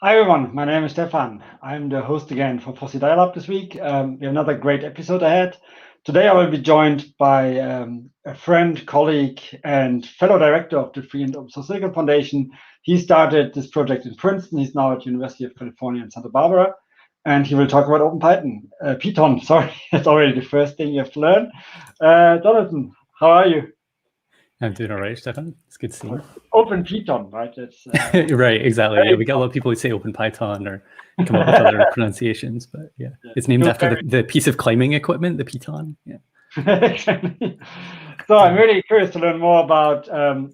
Hi everyone, my name is Stefan. I'm the host again for FOSSi Dial-Up this week. We have another great episode ahead. Today I will be joined by a friend, colleague, and fellow director of the Free and Open Source Silicon Foundation. He started this project in Princeton. He's now at University of California in Santa Barbara, and he will talk about OpenPiton. Piton, sorry, that's already the first thing you have to learn. Jonathan, how are you? I'm doing all right, Stefan. It's good to see you. OpenPiton, right? It's, right, exactly. Yeah, we get a lot of people who say OpenPiton or come up with other pronunciations, but yeah, it's named after the piece of climbing equipment, the Piton. Yeah. Exactly. So I'm really curious to learn more about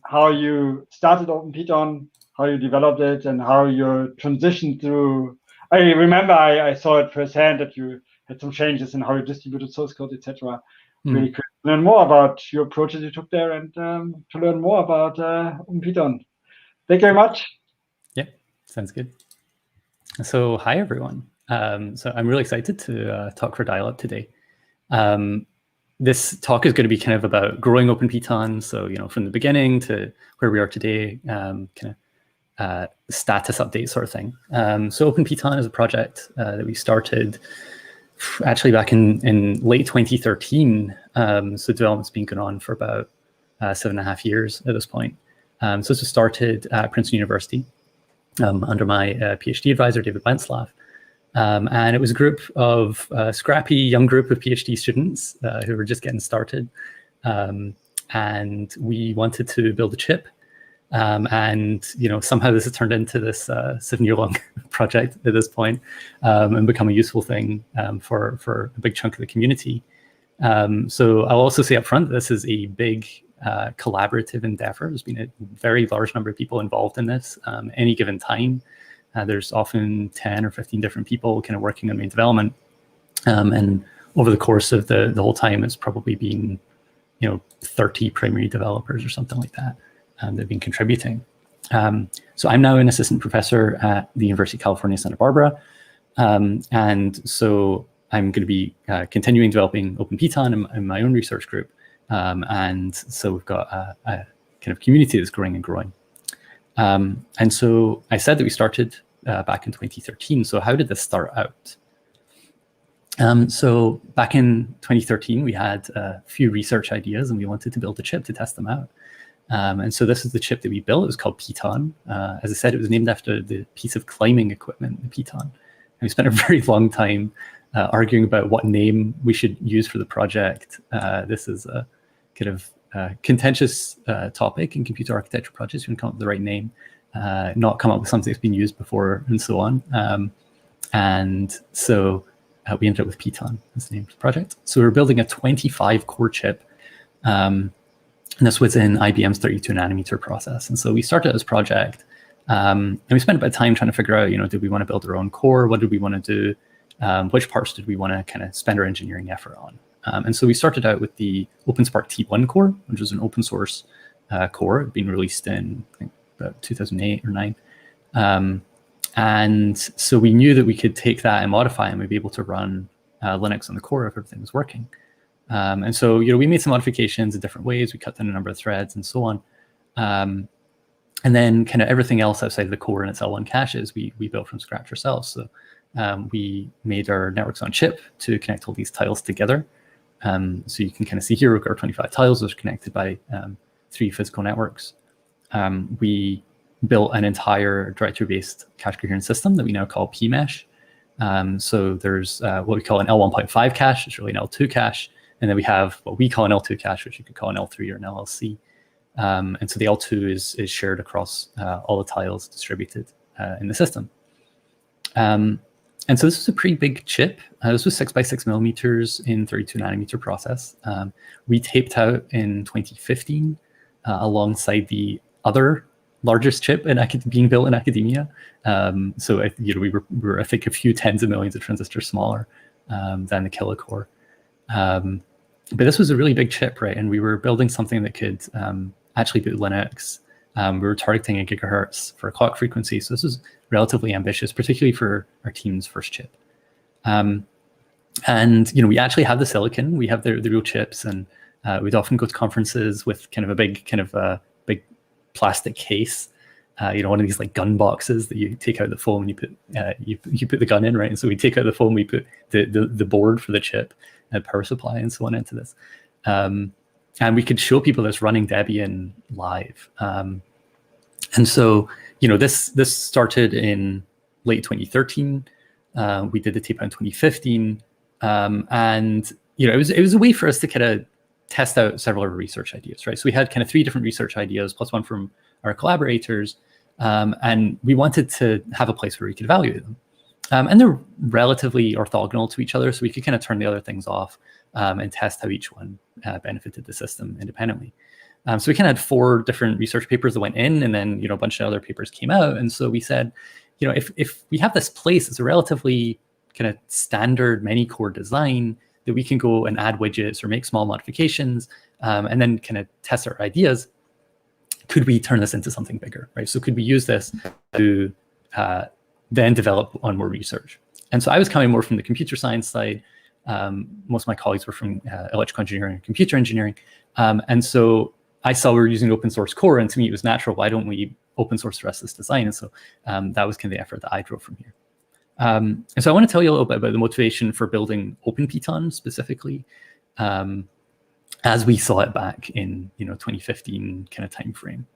how you started OpenPiton, how you developed it, and how you transitioned through. I remember I saw it firsthand that you had some changes in how you distributed source code, etc. Really curious to learn more about your approach that you took there and to learn more about OpenPiton. Thank you very much. Yeah, sounds good. So hi, everyone. So I'm really excited to talk for Dial-Up today. This talk is going to be kind of about growing OpenPiton. So, you know, from the beginning to where we are today, kind of status update sort of thing. So OpenPiton is a project that we started actually back in late 2013. So development's been going on for about 7.5 years at this point. So this was started at Princeton University under my PhD advisor, David Wentzlaff. And it was a group of scrappy young group of PhD students who were just getting started. And we wanted to build a chip. And you know, somehow this has turned into this 7-year-long project at this point, and become a useful thing for a big chunk of the community. So I'll also say up front, this is a big collaborative endeavor. There's been a very large number of people involved in this. Any given time, there's often 10 or 15 different people kind of working on main development. And over the course of the whole time, it's probably been, you know, 30 primary developers or something like that. They've been contributing. So I'm now an assistant professor at the University of California, Santa Barbara. And so I'm going to be continuing developing OpenPiton in my own research group. And so we've got a kind of community that's growing and growing. And so I said that we started back in 2013. So how did this start out? So back in 2013, we had a few research ideas and we wanted to build a chip to test them out. And so this is the chip that we built. It was called Piton. As I said, it was named after the piece of climbing equipment, the Piton. And we spent a very long time arguing about what name we should use for the project. This is a kind of contentious topic in computer architecture projects. You can come up with the right name, not come up with something that's been used before, and so on. And so we ended up with Piton as the name of the project. So we're building a 25-core chip. And this was in IBM's 32-nanometer process. And so we started this project, and we spent a bit of time trying to figure out, you know, did we want to build our own core? What did we want to do? Which parts did we want to kind of spend our engineering effort on? And so we started out with the OpenSpark T1 core, which was an open source core. It had been released in, I think, about 2008 or 9. And so we knew that we could take that and modify it, and we'd be able to run Linux on the core if everything was working. And so, you know, we made some modifications in different ways. We cut down a number of threads and so on. And then kind of everything else outside of the core and its L1 caches, we built from scratch ourselves. So we made our networks on chip to connect all these tiles together. So you can kind of see here, we've got our 25 tiles. Those are connected by 3 physical networks. We built an entire directory-based cache coherence system that we now call PMesh. So there's what we call an L1.5 cache. It's really an L2 cache. And then we have what we call an L2 cache, which you could call an L3 or an LLC. And so the L2 is shared across all the tiles distributed in the system. And so this was a pretty big chip. This was 6 by 6 millimeters in 32-nanometer process. We taped out in 2015 alongside the other largest chip being built in academia. So you know, we were I think a few tens of millions of transistors smaller than the kilocore. But this was a really big chip, right? And we were building something that could actually boot Linux. We were targeting a gigahertz for a clock frequency. So this was relatively ambitious, particularly for our team's first chip. And we actually have the silicon, we have the real chips, and we'd often go to conferences with kind of a big plastic case, one of these like gun boxes that you take out the foam and you put the gun in, right? And so we take out the foam, we put the board for the chip, power supply, and so on into this, and we could show people this running Debian live. And so this started in late 2013. We did the tape out in 2015. And it was a way for us to kind of test out several of our research ideas, right? So we had kind of 3 different research ideas plus one from our collaborators, and we wanted to have a place where we could evaluate them. And they're relatively orthogonal to each other, so we could kind of turn the other things off and test how each one benefited the system independently. So we kind of had 4 different research papers that went in, and then a bunch of other papers came out. And so we said, if we have this place, it's a relatively kind of standard Manycore design that we can go and add widgets or make small modifications, and then kind of test our ideas. Could we turn this into something bigger, right? So could we use this to then develop on more research? And so I was coming more from the computer science side. Most of my colleagues were from electrical engineering and computer engineering. And so I saw we were using open source core, and to me it was natural. Why don't we open source the rest of this design? And so that was kind of the effort that I drove from here. And so I want to tell you a little bit about the motivation for building OpenPiton specifically, as we saw it back in 2015 kind of time frame.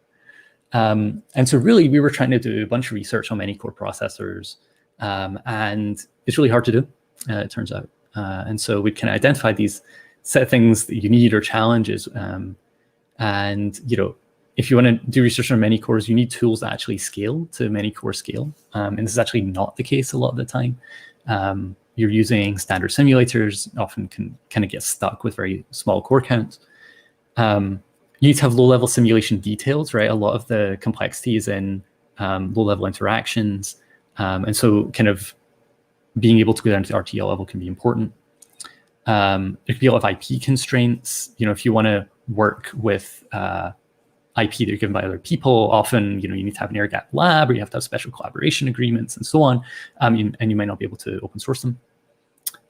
And so really we were trying to do a bunch of research on Manycore processors, and it's really hard to do, it turns out. And so we kind of identified these set of things that you need or challenges. And if you want to do research on Manycores, you need tools that actually scale to Manycore scale. And this is actually not the case a lot of the time. You're using standard simulators, often can kind of get stuck with very small core counts. You need to have low-level simulation details, right? A lot of the complexity is in low-level interactions. And so kind of being able to go down to the RTL level can be important. There could be a lot of IP constraints. If you want to work with IP that are given by other people, often you need to have an air-gapped lab, or you have to have special collaboration agreements and so on, and you might not be able to open source them.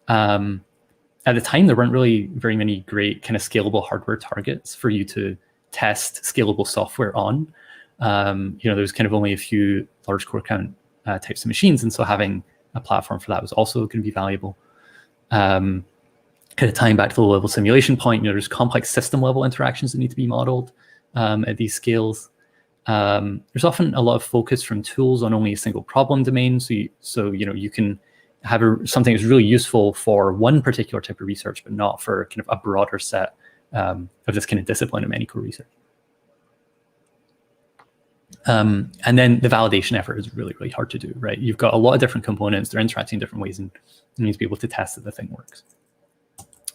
At the time, there weren't really very many great kind of scalable hardware targets for you to test scalable software on. There was kind of only a few large core count types of machines, and so having a platform for that was also going to be valuable. Kind of tying back to the low-level simulation point, there's complex system-level interactions that need to be modeled at these scales. There's often a lot of focus from tools on only a single problem domain. So you can have something that's really useful for one particular type of research, but not for kind of a broader set of this kind of discipline of Manycore research. And then the validation effort is really, really hard to do, right? You've got a lot of different components, they're interacting in different ways, and you need to be able to test that the thing works.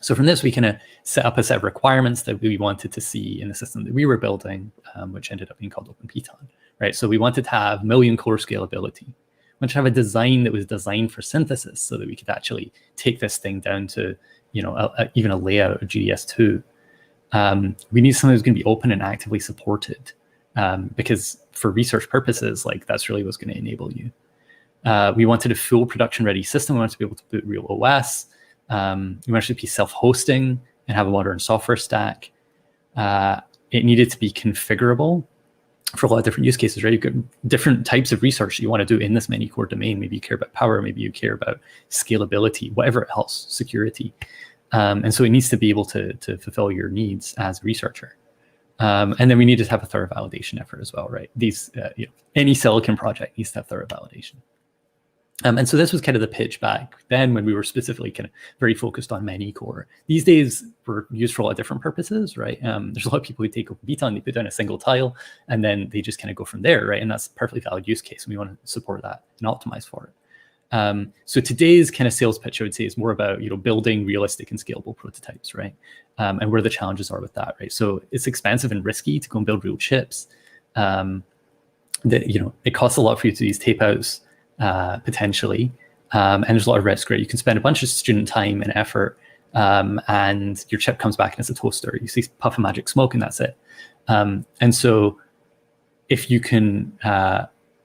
So from this, we kind of set up a set of requirements that we wanted to see in the system that we were building, which ended up being called OpenPiton, right? So we wanted to have million core scalability. We wanted to have a design that was designed for synthesis so that we could actually take this thing down to, even a layout of GDS2. We need something that's going to be open and actively supported, because for research purposes, that's really what's going to enable you. We wanted a full production-ready system. We wanted to be able to boot real OS. We wanted to be self-hosting and have a modern software stack. It needed to be configurable for a lot of different use cases, right? You've got different types of research that you want to do in this Manycore domain. Maybe you care about power, maybe you care about scalability, whatever else, security. And so it needs to be able to fulfill your needs as a researcher. And then we needed to have a thorough validation effort as well, right? Any silicon project needs to have thorough validation. And so this was kind of the pitch back then when we were specifically kind of very focused on Manycore. These days, we're used for a lot of different purposes, right? There's a lot of people who take OpenPiton, they put down a single tile, and then they just kind of go from there, right? And that's a perfectly valid use case, and we want to support that and optimize for it. So today's kind of sales pitch, I would say, is more about building realistic and scalable prototypes, right? And where the challenges are with that, right? So it's expensive and risky to go and build real chips. It costs a lot for you to do these tape outs. Potentially, And there's a lot of risk, right? You can spend a bunch of student time and effort, and your chip comes back and it's a toaster. You see a puff of magic smoke and that's it. And so if you can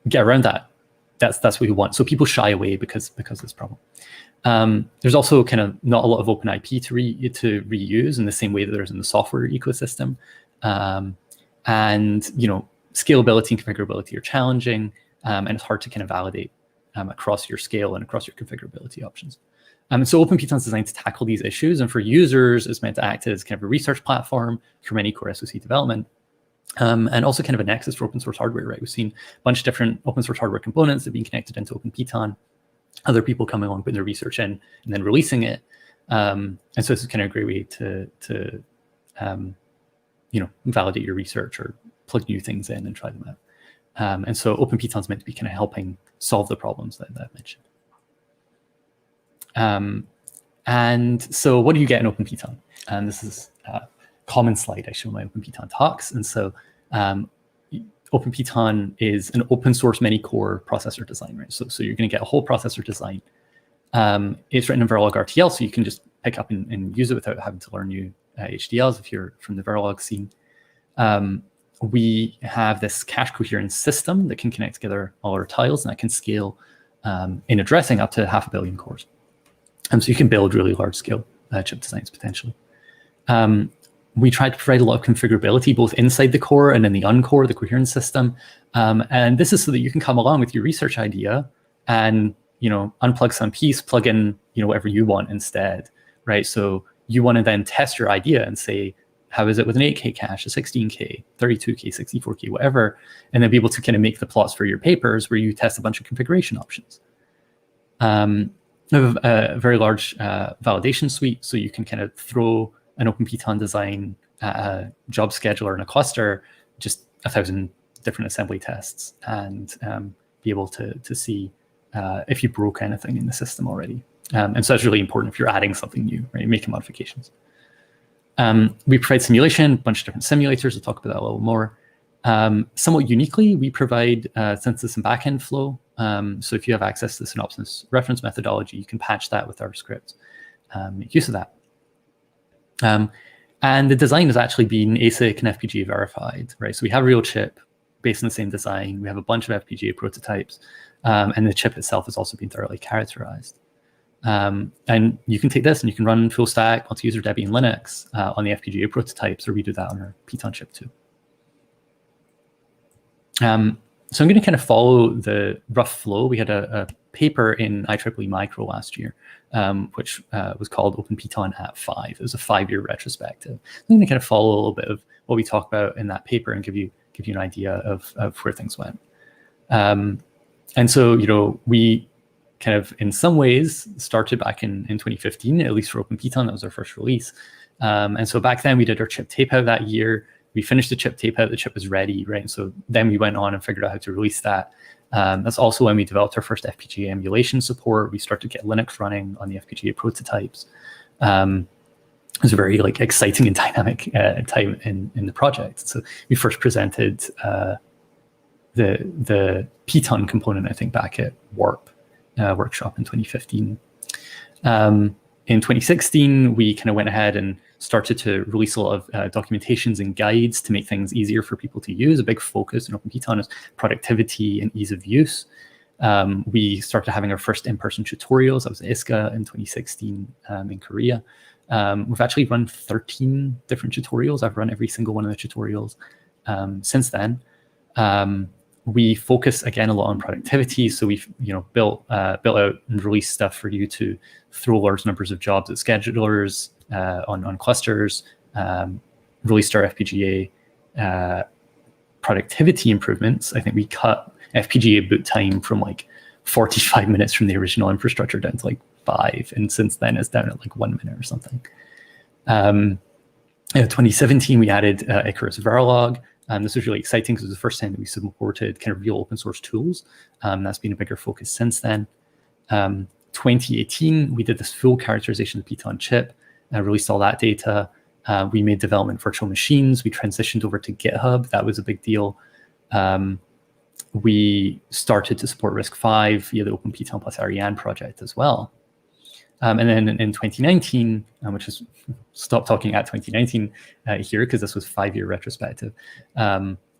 get around that, that's what we want. So people shy away because of this problem. There's also kind of not a lot of open IP to reuse in the same way that there's in the software ecosystem. And scalability and configurability are challenging, and it's hard to kind of validate across your scale and across your configurability options. So OpenPiton is designed to tackle these issues, and for users, it's meant to act as kind of a research platform for Manycore SoC development, and also kind of a nexus for open source hardware, right? We've seen a bunch of different open source hardware components that have been connected into OpenPiton, other people coming along, putting their research in, and then releasing it. And so this is kind of a great way to validate your research or plug new things in and try them out. And so OpenPiton is meant to be kind of helping solve the problems that I mentioned. And so what do you get in OpenPiton? And this is a common slide I show in my OpenPiton talks. And so OpenPiton is an open source Manycore processor design, right? So you're going to get a whole processor design. It's written in Verilog RTL, so you can just pick up and use it without having to learn new HDLs if you're from the Verilog scene. We have this cache coherence system that can connect together all our tiles, and that can scale in addressing up to 500 million cores. So you can build really large-scale chip designs potentially. We try to provide a lot of configurability both inside the core and in the uncore, the coherence system. And this is so that you can come along with your research idea and unplug some piece, plug in whatever you want instead, right? So you want to then test your idea and say, how is it with an 8K cache, a 16K, 32K, 64K, whatever, and then be able to kind of make the plots for your papers where you test a bunch of configuration options. We have a very large validation suite, so you can kind of throw an OpenPiton design at a job scheduler in a cluster, just 1,000 different assembly tests, and be able to see if you broke anything in the system already. And so that's really important if you're adding something new, right? Making modifications. We provide simulation, a bunch of different simulators. We'll talk about that a little more. Somewhat uniquely, we provide synthesis and backend flow. So if you have access to the Synopsys reference methodology, you can patch that with our script. Make use of that. And the design has actually been ASIC and FPGA verified, right? So we have a real chip based on the same design. We have a bunch of FPGA prototypes, and the chip itself has also been thoroughly characterized. And you can take this and you can run full stack, multi-user Debian Linux on the FPGA prototypes, or we do that on our Piton chip too. So I'm going to kind of follow the rough flow. We had a paper in IEEE Micro last year, which was called OpenPiton at 5. It was a 5-year retrospective. I'm going to kind of follow a little bit of what we talk about in that paper and give you an idea of where things went. And so, we kind of, in some ways, started back in 2015, at least for OpenPiton. That was our first release. And so back then, we did our chip tape out that year. We finished the chip tape out. The chip was ready, right? And so then we went on and figured out how to release that. That's also when we developed our first FPGA emulation support. We started to get Linux running on the FPGA prototypes. It was a very exciting and dynamic time in the project. So we first presented the Piton component, I think, back at Warp workshop in 2015. In 2016, we kind of went ahead and started to release a lot of documentations and guides to make things easier for people to use. A big focus in OpenPiton is productivity and ease of use. We started having our first in-person tutorials. That was at ISCA in 2016 in Korea. We've actually run 13 different tutorials. I've run every single one of the tutorials since then. We focus again a lot on productivity, so we've built out and released stuff for you to throw large numbers of jobs at schedulers on clusters. Released our FPGA productivity improvements. I think we cut FPGA boot time from 45 minutes from the original infrastructure down to 5, and since then it's down at 1 minute or something. In 2017, we added Icarus Verilog. This was really exciting because it was the first time that we supported kind of real open source tools. That's been a bigger focus since then. 2018, we did this full characterization of the Piton chip, released all that data. We made development virtual machines. We transitioned over to GitHub. That was a big deal. we started to support RISC-V via the OpenPiton plus Ariane project as well. And then in 2019, which is, stop talking at 2019 here, because this was 5-year retrospective,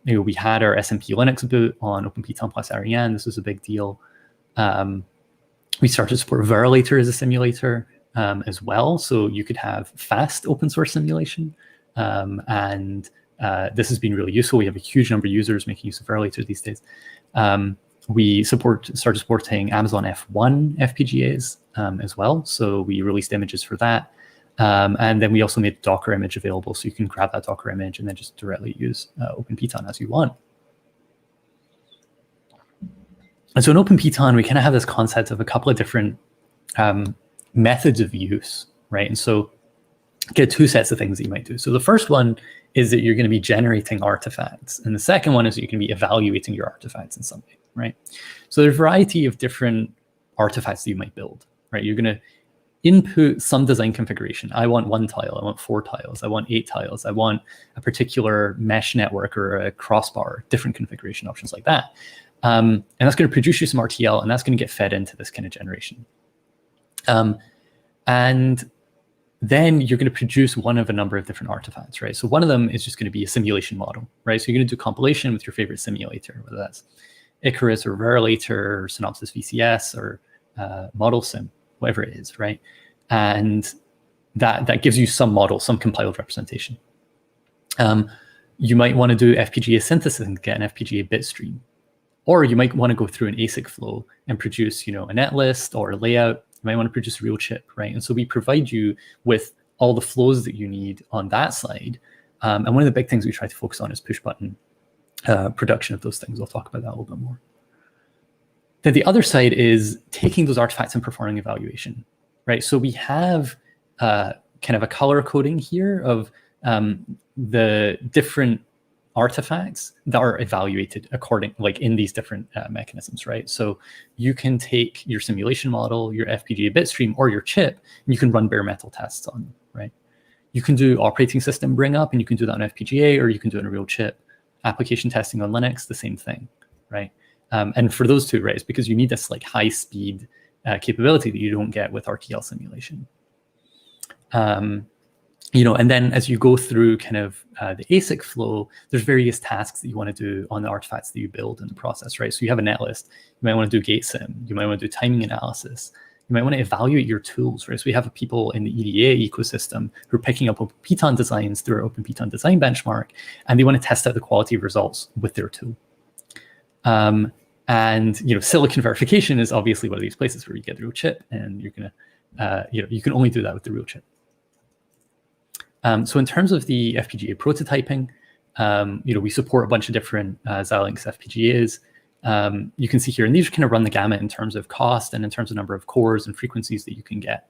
we had our SMP Linux boot on OpenPiton plus Ariane. This was a big deal. We started to support Verilator as a simulator as well. So you could have fast open source simulation. And this has been really useful. We have a huge number of users making use of Verilator these days. We started supporting Amazon F1 FPGAs as well. So we released images for that. And then we also made a Docker image available. So you can grab that Docker image and then just directly use OpenPiton as you want. And so in OpenPiton, we kind of have this concept of a couple of different methods of use, right? And so get 2 sets of things that you might do. So the first one is that you're going to be generating artifacts. And the second one is that you can be evaluating your artifacts in some way, right? So there's a variety of different artifacts that you might build, right? You're going to input some design configuration. I want 1 tile, I want 4 tiles, I want 8 tiles, I want a particular mesh network or a crossbar, different configuration options like that. And that's going to produce you some RTL, and that's going to get fed into this kind of generation. And then you're going to produce one of a number of different artifacts, right? So one of them is just going to be a simulation model, right? So you're going to do compilation with your favorite simulator, whether that's Icarus or Verilator or Synopsys VCS or Model Sim, whatever it is, right? And that gives you some model, some compiled representation. You might want to do FPGA synthesis and get an FPGA bit stream. Or you might want to go through an ASIC flow and produce, a netlist or a layout. You might want to produce a real chip, right? And so we provide you with all the flows that you need on that side. And one of the big things we try to focus on is push button production of those things. I'll talk about that a little bit more. Then the other side is taking those artifacts and performing evaluation, right? So we have kind of a color coding here of the different artifacts that are evaluated like in these different mechanisms, right? So you can take your simulation model, your FPGA bitstream, or your chip, and you can run bare metal tests on them, right? You can do operating system bring up, and you can do that on FPGA, or you can do it on a real chip. Application testing on Linux, the same thing, right? And for those two, right, it's because you need this like high speed capability that you don't get with RTL simulation. And then as you go through kind of the ASIC flow, there's various tasks that you want to do on the artifacts that you build in the process, right? So you have a netlist. You might want to do gate sim. You might want to do timing analysis. You might want to evaluate your tools, right? So we have people in the EDA ecosystem who are picking up OpenPiton designs through our OpenPiton design benchmark, and they want to test out the quality of results with their tool. And silicon verification is obviously one of these places where you get the real chip, and you're gonna, you can only do that with the real chip. So in terms of the FPGA prototyping, we support a bunch of different Xilinx FPGAs. You can see here, and these kind of run the gamut in terms of cost and in terms of number of cores and frequencies that you can get.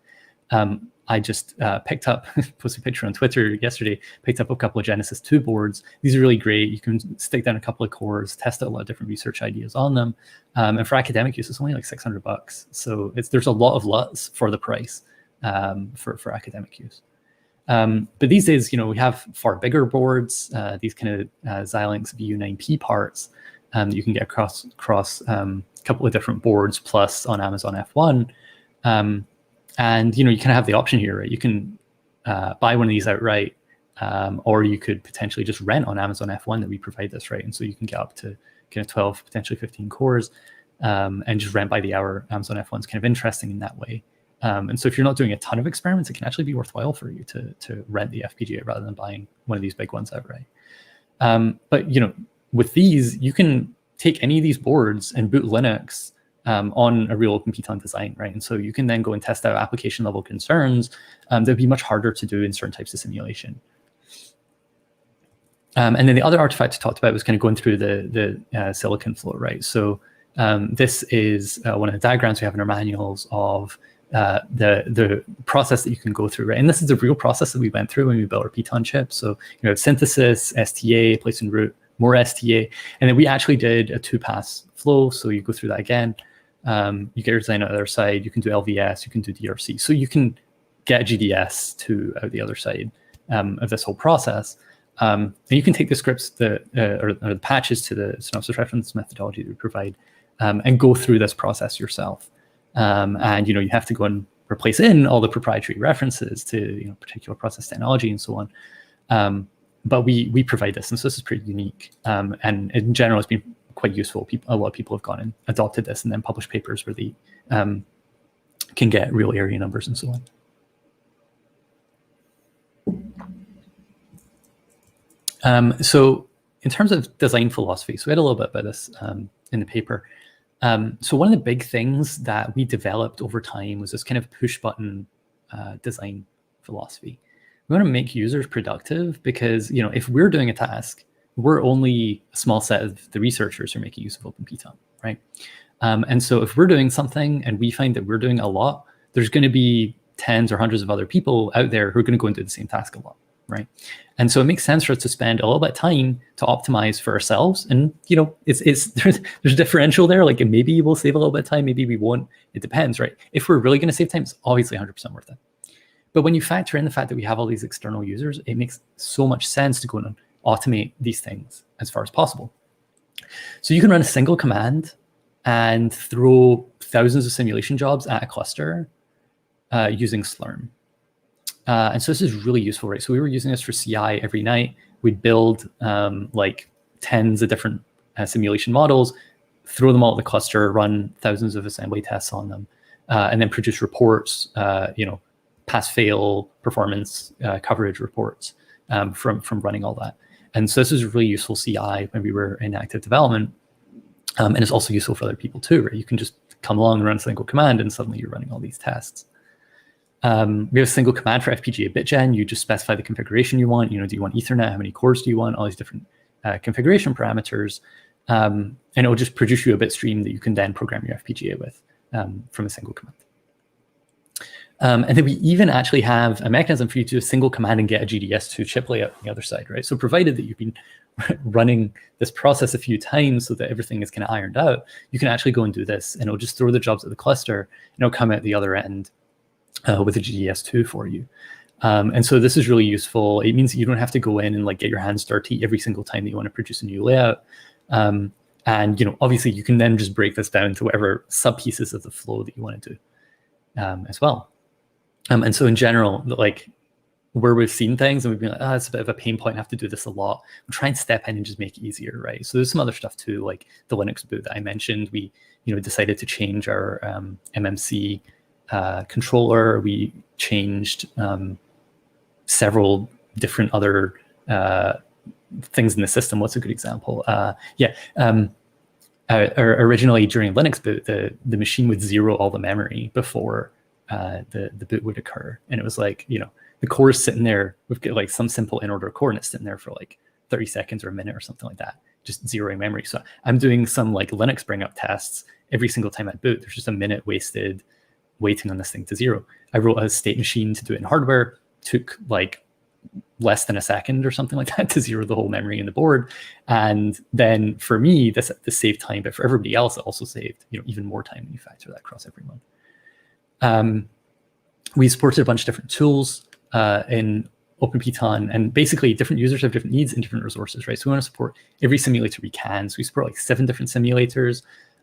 I just picked up, posted a picture on Twitter yesterday, picked up a couple of Genesis 2 boards. These are really great. You can stick down a couple of cores, test out a lot of different research ideas on them. And for academic use, it's only like $600. So there's a lot of LUTs for the price for academic use. But these days, we have far bigger boards, these kind of Xilinx VU9P parts that you can get across a couple of different boards, plus on Amazon F1. And you kind of have the option here, right? You can buy one of these outright, or you could potentially just rent on Amazon F1 that we provide this, right? And so you can get up to kind of 12, potentially 15 cores, and just rent by the hour. Amazon F1 is kind of interesting in that way. And so if you're not doing a ton of experiments, it can actually be worthwhile for you to rent the FPGA rather than buying one of these big ones outright. But with these, you can take any of these boards and boot Linux on a real OpenPiton design, right? And so you can then go and test out application level concerns that would be much harder to do in certain types of simulation. And then the other artifact I talked about was kind of going through the silicon flow, right? So this is one of the diagrams we have in our manuals of the process that you can go through, right? And this is the real process that we went through when we built our Piton chip. So synthesis, STA, place and route, more STA, and then we actually did a 2-pass flow. So you go through that again. You get your design out the other side. You can do LVS, you can do DRC. So you can get GDS to out the other side of this whole process. And you can take the scripts or the patches to the synopsis reference methodology that we provide and go through this process yourself. And you have to go and replace in all the proprietary references to particular process technology and so on. But we provide this, and so this is pretty unique. And in general, it's been quite useful. A lot of people have gone and adopted this and then published papers where they can get real area numbers and so on. So in terms of design philosophy, so we had a little bit about this in the paper. So one of the big things that we developed over time was this kind of push button design philosophy. We want to make users productive because if we're doing a task, we're only a small set of the researchers who are making use of OpenPiton, right? And so if we're doing something and we find that we're doing a lot, there's going to be tens or hundreds of other people out there who are going to go and do the same task a lot, right? And so it makes sense for us to spend a little bit of time to optimize for ourselves. And there's a differential there. Like maybe we'll save a little bit of time, maybe we won't. It depends, right? If we're really going to save time, it's obviously 100% worth it. But when you factor in the fact that we have all these external users, it makes so much sense to go and automate these things as far as possible. So you can run a single command and throw thousands of simulation jobs at a cluster using Slurm. And so this is really useful, right? So we were using this for CI every night. We'd build like tens of different simulation models, throw them all at the cluster, run thousands of assembly tests on them, and then produce reports, pass-fail performance coverage reports from running all that. And so this is really useful CI when we were in active development. And it's also useful for other people too, right? You can just come along and run a single command and suddenly you're running all these tests. We have a single command for FPGA bitgen. You just specify the configuration you want. Do you want Ethernet? How many cores do you want? All these different configuration parameters. And it will just produce you a bit stream that you can then program your FPGA with from a single command. And then we even actually have a mechanism for you to do a single command and get a GDS2 chip layout on the other side, right? So provided that you've been running this process a few times so that everything is kind of ironed out, you can actually go and do this, and it'll just throw the jobs at the cluster, and it'll come out the other end with a GDS2 for you. And so this is really useful. It means that you don't have to go in and get your hands dirty every single time that you want to produce a new layout. And obviously you can then just break this down to whatever sub pieces of the flow that you want to do as well. And so in general, where we've seen things and we've been like, oh, it's a bit of a pain point, I have to do this a lot, we'll try and step in and just make it easier, right? So there's some other stuff too, like the Linux boot that I mentioned. We decided to change our MMC controller. We changed several different other things in the system. What's a good example? Originally during Linux boot, the machine would zero all the memory before the boot would occur, and it was the core is sitting there. We've got some simple in-order core, and it's sitting there for 30 seconds or a minute or something like that, just zeroing memory. So I'm doing some Linux bring up tests every single time I boot. There's just a minute wasted waiting on this thing to zero. I wrote a state machine to do it in hardware. Took less than a second or something like that to zero the whole memory in the board. And then for me, this saved time, but for everybody else, it also saved even more time when you factor that across everyone. We supported a bunch of different tools in OpenPiton, and basically different users have different needs and different resources, right? So we want to support every simulator we can. So we support 7 different simulators.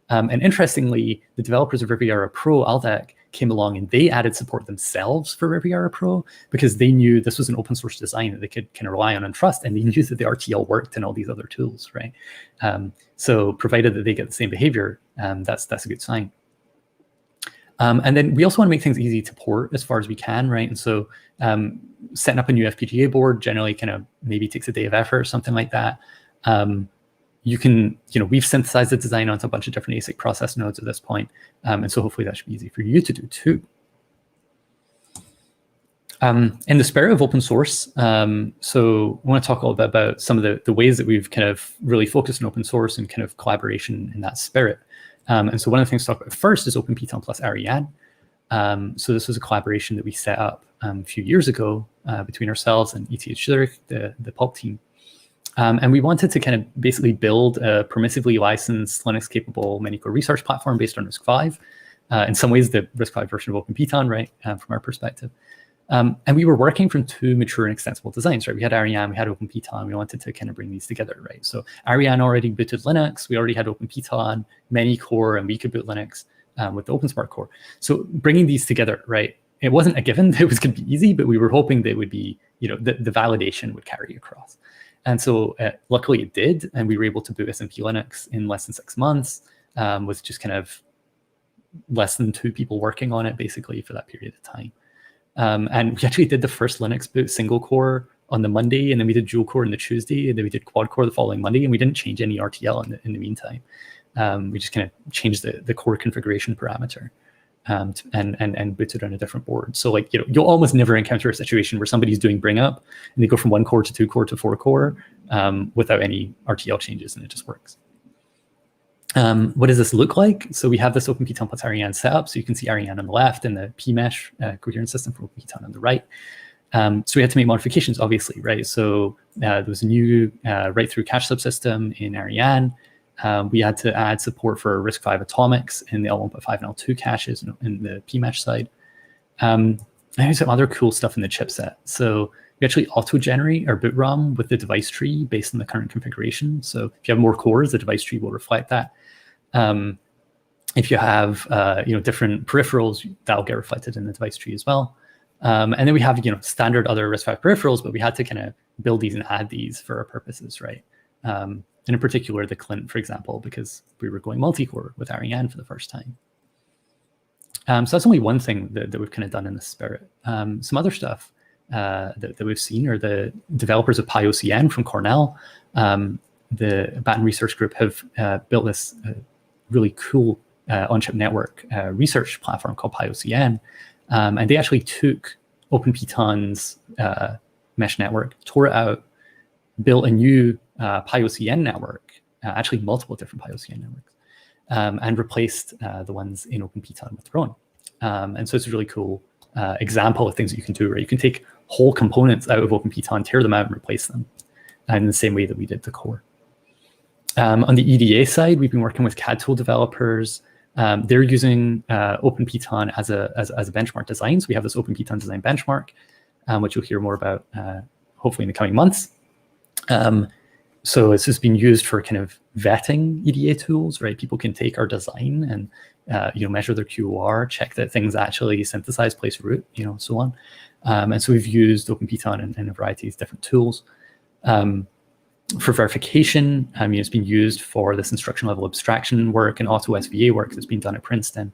And interestingly, the developers of Riviera Pro, Aldec, came along and they added support themselves for Riviera Pro because they knew this was an open source design that they could kind of rely on and trust, and they knew that the RTL worked in all these other tools, right? So provided that they get the same behavior, that's a good sign. And then we also want to make things easy to port as far as we can, right? And so setting up a new FPGA board generally kind of maybe takes a day of effort or something like that. You can, we've synthesized the design onto a bunch of different ASIC process nodes at this point. And so hopefully that should be easy for you to do too. In the spirit of open source, so I want to talk a little bit about some of the ways that we've kind of really focused on open source and kind of collaboration in that spirit. And so one of the things to talk about first is OpenPiton plus Ariane. So this was a collaboration that we set up a few years ago between ourselves and ETH Zurich, the pulp team. And we wanted to kind of basically build a permissively licensed Linux-capable Manycore research platform based on RISC-V. In some ways, the RISC-V version of OpenPiton, right, from our perspective. And we were working from two mature and extensible designs, right? We had Ariane, we had OpenPiton. We wanted to kind of bring these together, right? So Ariane already booted Linux. We already had OpenPiton, Manycore, and we could boot Linux with the OpenSpark core. So bringing these together, right? It wasn't a given that it was going to be easy, but we were hoping that it would be, the validation would carry across. And so luckily it did, and we were able to boot SMP Linux in less than 6 months with just kind of less than 2 people working on it basically for that period of time. And we actually did the first Linux boot single core on the Monday, and then we did dual core on the Tuesday, and then we did quad core the following Monday, and we didn't change any RTL in the meantime. We just kind of changed the core configuration parameter and booted on a different board. So like, you'll almost never encounter a situation where somebody's doing bring up and they go from 1 core to 2 core to 4 core without any RTL changes, and it just works. What does this look like? So we have this OpenPiton plus Ariane setup. So you can see Ariane on the left and the Cache Coherence System for OpenPiton on the right. So we had to make modifications, obviously, right? So there was a new write-through cache subsystem in Ariane. We had to add support for RISC-V atomics in the L1.5 and L2 caches in the Cache side. And there's some other cool stuff in the chipset. So we actually auto-generate our boot ROM with the device tree based on the current configuration. So if you have more cores, the device tree will reflect that. If you have different peripherals, that'll get reflected in the device tree as well. And then we have standard other RISC-V peripherals, but we had to kind of build these and add these for our purposes, right? And in particular, the Clint, for example, because we were going multi-core with Ariane for the first time. So that's only one thing that we've kind of done in this spirit. Some other stuff that we've seen are the developers of PyOCN from Cornell. The Baton Research Group have built this really cool on-chip network research platform called PyOCN. And they actually took OpenPiton's mesh network, tore it out, built a new PyOCN network, actually multiple different PyOCN networks, and replaced the ones in OpenPiton with their own. And so it's a really cool example of things that you can do, where you can take whole components out of OpenPiton, tear them out, and replace them in the same way that we did the core. On the EDA side, we've been working with CAD tool developers. They're using OpenPiton as a benchmark design. So we have this OpenPiton design benchmark, which you'll hear more about hopefully in the coming months. So it's just been used for kind of vetting EDA tools, right? People can take our design and measure their QOR, check that things actually synthesize, place root, so on. And so we've used OpenPiton in a variety of different tools. For verification, it's been used for this instruction level abstraction work and auto SVA work that's been done at Princeton,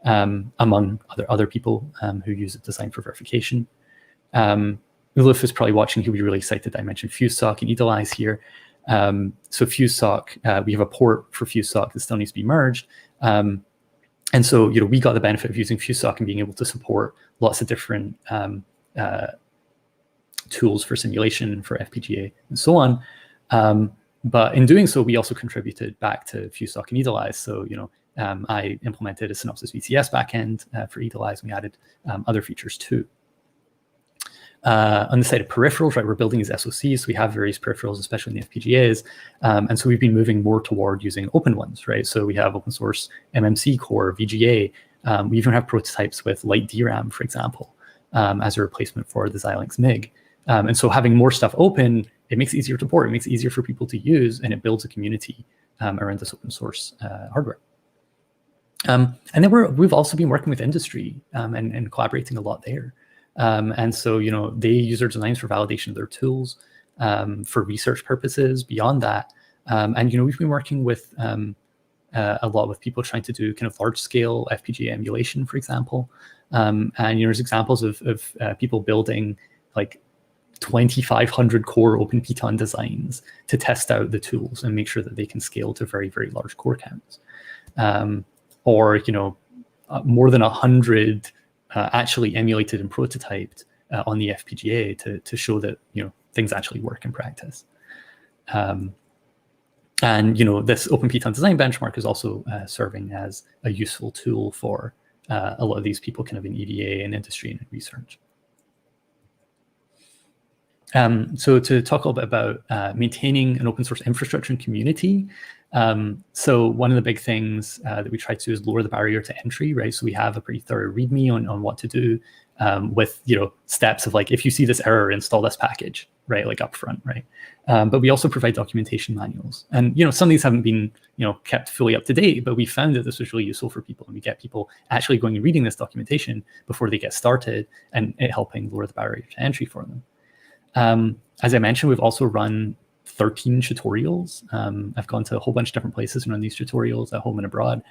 among other people who use the design for verification. Uluf is probably watching. He'll be really excited that I mentioned FuseSoC and Edelweiss here. So FuseSoC, we have a port for FuseSoC that still needs to be merged. And so we got the benefit of using FuseSoC and being able to support lots of different tools for simulation, for FPGA, and so on. But in doing so, we also contributed back to FuseSoC and Edelweiss. So I implemented a Synopsys VCS backend for Edelweiss, and we added other features too. On the side of peripherals, right, we're building these SoCs. So we have various peripherals, especially in the FPGAs. And so we've been moving more toward using open ones, right? So we have open source MMC core, VGA. We even have prototypes with light DRAM, for example, as a replacement for the Xilinx MIG. And so having more stuff open, it makes it easier to port, it makes it easier for people to use, and it builds a community around this open source hardware. And then we've also been working with industry and collaborating a lot there. And so, they use our designs for validation of their tools, for research purposes beyond that. And, we've been working with a lot with people trying to do kind of large scale FPGA emulation, for example. And, there's examples of people building like 2,500 core OpenPiton designs to test out the tools and make sure that they can scale to very, very large core counts. Or, more than 100 actually emulated and prototyped on the FPGA to show that things actually work in practice. And this OpenPiton design benchmark is also serving as a useful tool for a lot of these people kind of in EDA and industry and research. So to talk a little bit about maintaining an open source infrastructure and community. So one of the big things that we try to do is lower the barrier to entry, right? So we have a pretty thorough README on what to do. with steps of like, if you see this error, install this package, right, like upfront, right? But we also provide documentation manuals, and some of these haven't been kept fully up to date, but we found that this was really useful for people, and we get people actually going and reading this documentation before they get started, and it helping lower the barrier to entry for them. As I mentioned, we've also run 13 tutorials. I've gone to a whole bunch of different places and run these tutorials at home and abroad.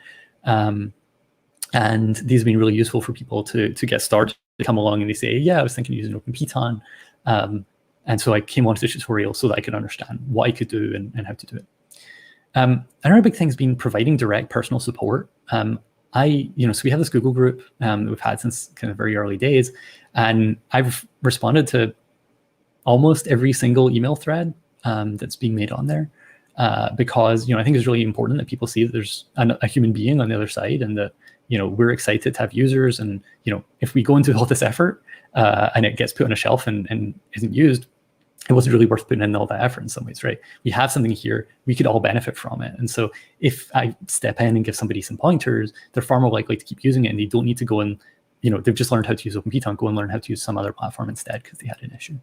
And these have been really useful for people to get started. They come along and they say, yeah, I was thinking of using OpenPiton. And so I came onto the tutorial so that I could understand what I could do and how to do it. Another big thing has been providing direct personal support. So we have this Google group that we've had since kind of very early days. And I've responded to almost every single email thread that's being made on there. Because I think it's really important that people see that there's a human being on the other side, and that we're excited to have users. And if we go into all this effort and it gets put on a shelf and isn't used, it wasn't really worth putting in all that effort in some ways, right? We have something here, we could all benefit from it. And so if I step in and give somebody some pointers, they're far more likely to keep using it, and they don't need to go and they've just learned how to use OpenPiton, go and learn how to use some other platform instead because they had an issue.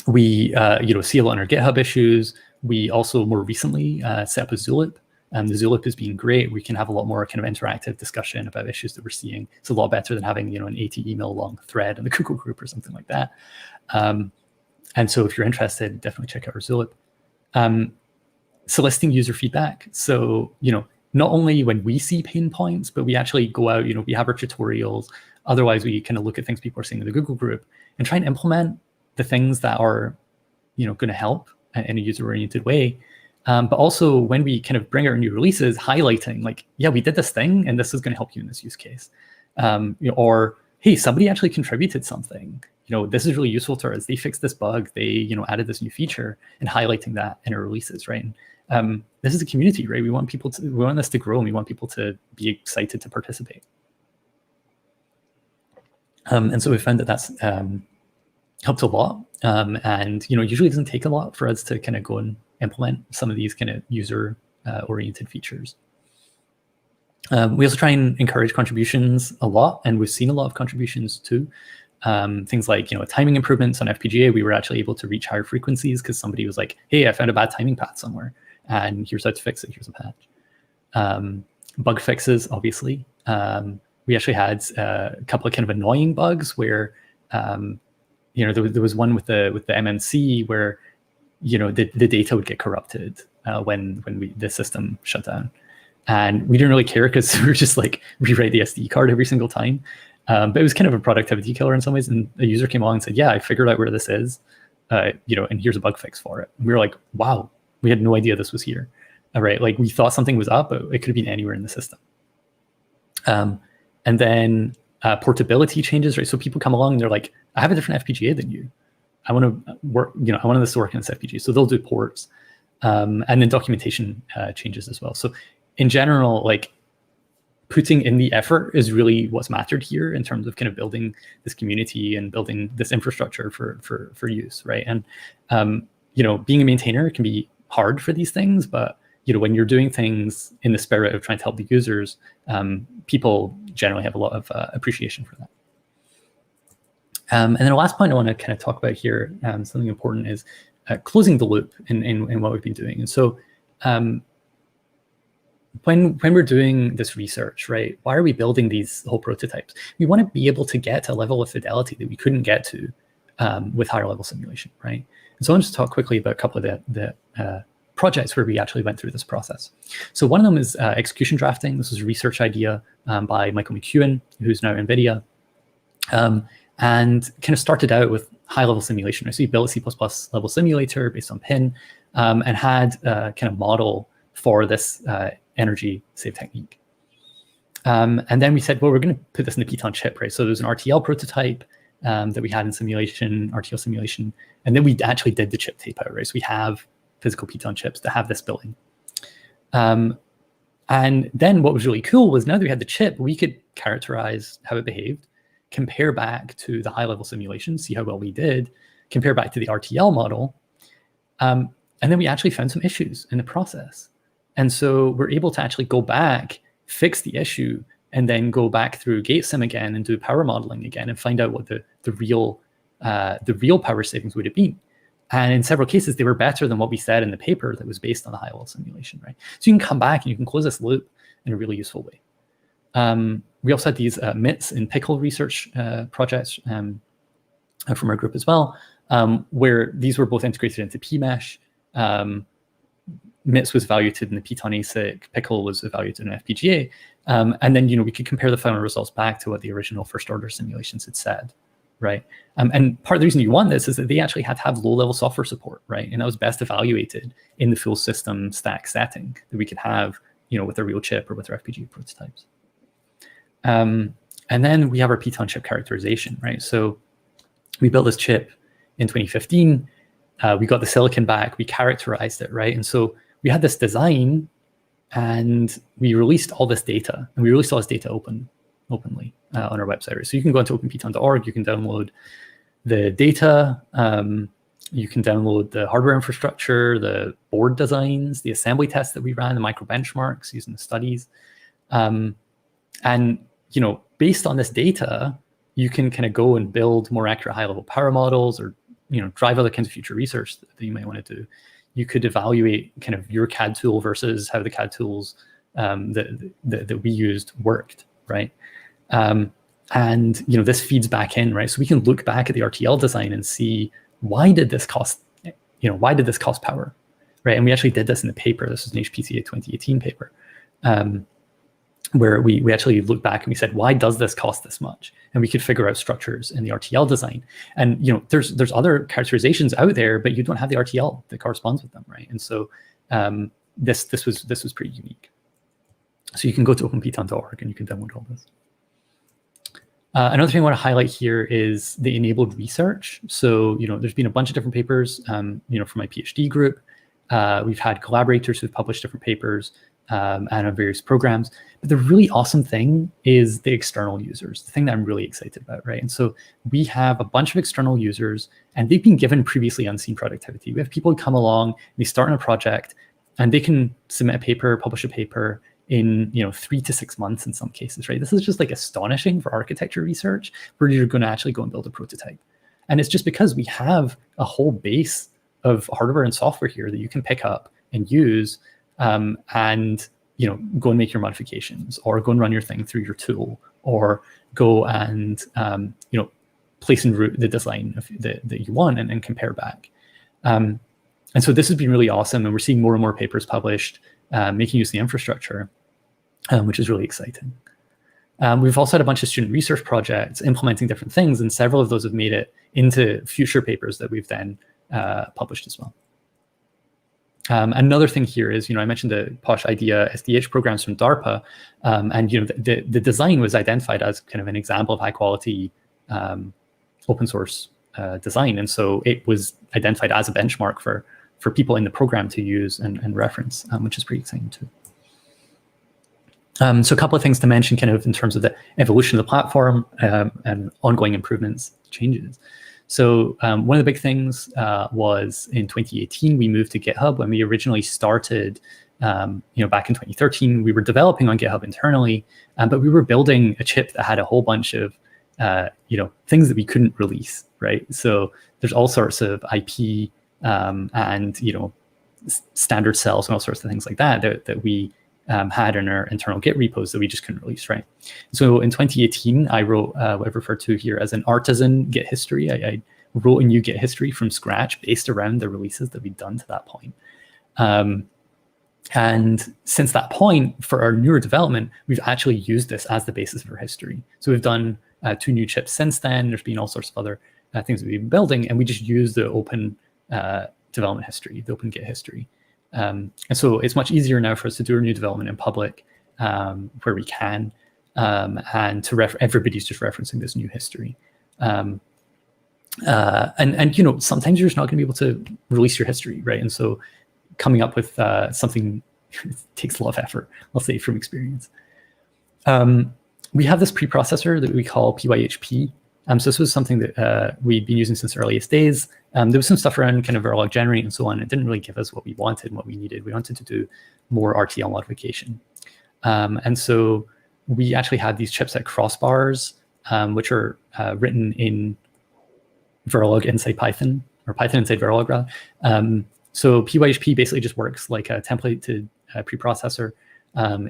We see a lot in our GitHub issues. We also more recently set up a Zulip. The Zulip has been great. We can have a lot more kind of interactive discussion about issues that we're seeing. It's a lot better than having an 80 email long thread in the Google group or something like that. And so if you're interested, definitely check out our Zulip. Soliciting user feedback. So not only when we see pain points, but we actually go out. We have our tutorials. Otherwise, we kind of look at things people are saying in the Google group and try and implement the things that are going to help in a user-oriented way. But also when we kind of bring out new releases, highlighting like, yeah, we did this thing and this is going to help you in this use case. Or, hey, somebody actually contributed something. This is really useful to us. They fixed this bug. They, added this new feature, and highlighting that in our releases, right? And, this is a community, right? We want this to grow, and we want people to be excited to participate. And so we found that that's helped a lot. And, usually it doesn't take a lot for us to kind of go and implement some of these kind of user oriented features. We also try and encourage contributions a lot, and we've seen a lot of contributions too. Things like, timing improvements on FPGA. We were actually able to reach higher frequencies because somebody was like, hey, I found a bad timing path somewhere, and here's how to fix it. Here's a patch. Bug fixes, obviously. We actually had a couple of kind of annoying bugs where, there was one with the MNC where, the data would get corrupted when the system shut down. And we didn't really care because we were just like rewrite the SD card every single time. But it was kind of a productivity killer in some ways. And a user came along and said, yeah, I figured out where this is, and here's a bug fix for it. And we were like, wow, we had no idea this was here. All right, like we thought something was up, but it could have been anywhere in the system. And then portability changes, right? So people come along and they're like, I have a different FPGA than you. I want to work, I want this to work in this FPGA. So they'll do ports, and then documentation changes as well. So in general, like putting in the effort is really what's mattered here in terms of kind of building this community and building this infrastructure for use, right? And being a maintainer can be hard for these things, but when you're doing things in the spirit of trying to help the users, people generally have a lot of appreciation for that. And then the last point I want to kind of talk about here, something important, is closing the loop in what we've been doing. And so when we're doing this research, right, why are we building these whole prototypes? We want to be able to get to a level of fidelity that we couldn't get to with higher level simulation, right? And so I want to talk quickly about a couple of the projects where we actually went through this process. So one of them is execution drafting. This was a research idea by Michael McEwen, who's now at NVIDIA, and kind of started out with high-level simulation. Right? So he built a C++ level simulator based on Pin, and had a kind of model for this energy save technique. And then we said, well, we're going to put this in the Piton chip, right? So there's an RTL prototype that we had in simulation, RTL simulation, and then we actually did the chip tape out, right? So we have physical Piton chips that have this building. And then what was really cool was now that we had the chip, we could characterize how it behaved, compare back to the high-level simulation, see how well we did, compare back to the RTL model, and then we actually found some issues in the process. And so we're able to actually go back, fix the issue, and then go back through GateSim again and do power modeling again and find out what the real power savings would have been. And in several cases, they were better than what we said in the paper that was based on the high-level simulation, right? So you can come back and you can close this loop in a really useful way. We also had these MITs and Pickle research projects from our group as well, where these were both integrated into PMesh. MITs was evaluated in the Piton ASIC, Pickle was evaluated in FPGA, and then we could compare the final results back to what the original first-order simulations had said, right? And part of the reason you want this is that they actually had to have low-level software support, right? And that was best evaluated in the full system stack setting that we could have, with a real chip or with our FPGA prototypes. And then we have our Piton chip characterization, right? So we built this chip in 2015. We got the silicon back, we characterized it, right? And so we had this design and we released all this data, and we released all this data openly on our website. Right? So you can go into openpiton.org, you can download the data, you can download the hardware infrastructure, the board designs, the assembly tests that we ran, the micro benchmarks using the studies. And, based on this data, you can kind of go and build more accurate high-level power models, or drive other kinds of future research that you might want to do. You could evaluate kind of your CAD tool versus how the CAD tools that we used worked, right? And this feeds back in, right? So we can look back at the RTL design and see, why did this cost power, right? And we actually did this in the paper. This was an HPCA 2018 paper, where we actually looked back and we said, why does this cost this much? And we could figure out structures in the RTL design. And there's other characterizations out there, but you don't have the RTL that corresponds with them, right? And so this was pretty unique. So you can go to openpiton.org and you can download all this. Another thing I want to highlight here is the enabled research. So there's been a bunch of different papers, from my PhD group. We've had collaborators who've published different papers and on various programs. But the really awesome thing is the external users, the thing that I'm really excited about, right? And so we have a bunch of external users, and they've been given previously unseen productivity. We have people who come along, they start on a project, and they can submit a paper, publish a paper in 3 to 6 months in some cases, right? This is just like astonishing for architecture research, where you're going to actually go and build a prototype. And it's just because we have a whole base of hardware and software here that you can pick up and use, and go and make your modifications, or go and run your thing through your tool, or go and place and route the design that you want, and compare back. And so this has been really awesome, and we're seeing more and more papers published making use of the infrastructure, which is really exciting. We've also had a bunch of student research projects implementing different things, and several of those have made it into future papers that we've then published as well. Another thing here is, I mentioned the POSH IDEA SDH programs from DARPA, and the design was identified as kind of an example of high quality open source design, and so it was identified as a benchmark for people in the program to use and reference, which is pretty exciting too. So a couple of things to mention kind of in terms of the evolution of the platform and ongoing improvements, changes. So one of the big things was in 2018, we moved to GitHub. When we originally started, back in 2013, we were developing on GitHub internally, but we were building a chip that had a whole bunch of, things that we couldn't release, right? So there's all sorts of IP and, standard cells and all sorts of things like that we had in our internal Git repos that we just couldn't release, right? So in 2018, I wrote what I've referred to here as an artisan Git history. I wrote a new Git history from scratch based around the releases that we'd done to that point. And since that point, for our newer development, we've actually used this as the basis of our history. So we've done 2 new chips since then. There's been all sorts of other things that we've been building, and we just use the open development history, the open Git history. And so it's much easier now for us to do our new development in public where we can, and to everybody's just referencing this new history. And sometimes you're just not going to be able to release your history, right? And so coming up with something takes a lot of effort, I'll say from experience. We have this preprocessor that we call PYHP. So this was something that we'd been using since the earliest days. There was some stuff around kind of Verilog generate and so on. It didn't really give us what we wanted and what we needed. We wanted to do more RTL modification. And so we actually had these chipset crossbars, which are written in Verilog inside Python, or Python inside Verilog rather. So BYOC basically just works like a template to a preprocessor.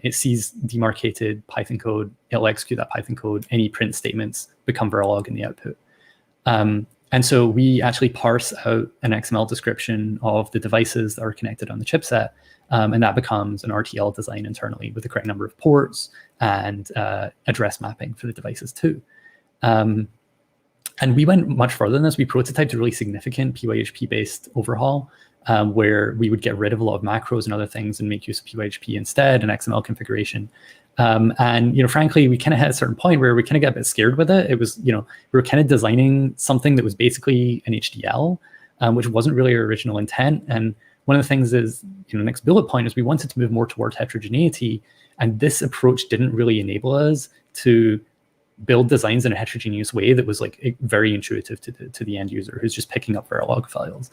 It sees demarcated Python code, it'll execute that Python code, any print statements become Verilog in the output. And so we actually parse out an XML description of the devices that are connected on the chipset, and that becomes an RTL design internally with the correct number of ports and address mapping for the devices too. And we went much further than this. We prototyped a really significant BYOC-based overhaul where we would get rid of a lot of macros and other things and make use of BYOC instead and XML configuration. And frankly, we kind of had a certain point where we kind of got a bit scared with it. It was, we were kind of designing something that was basically an HDL, which wasn't really our original intent. And one of the things is, the next bullet point is we wanted to move more towards heterogeneity, and this approach didn't really enable us to build designs in a heterogeneous way that was like very intuitive to the end user who's just picking up Verilog files.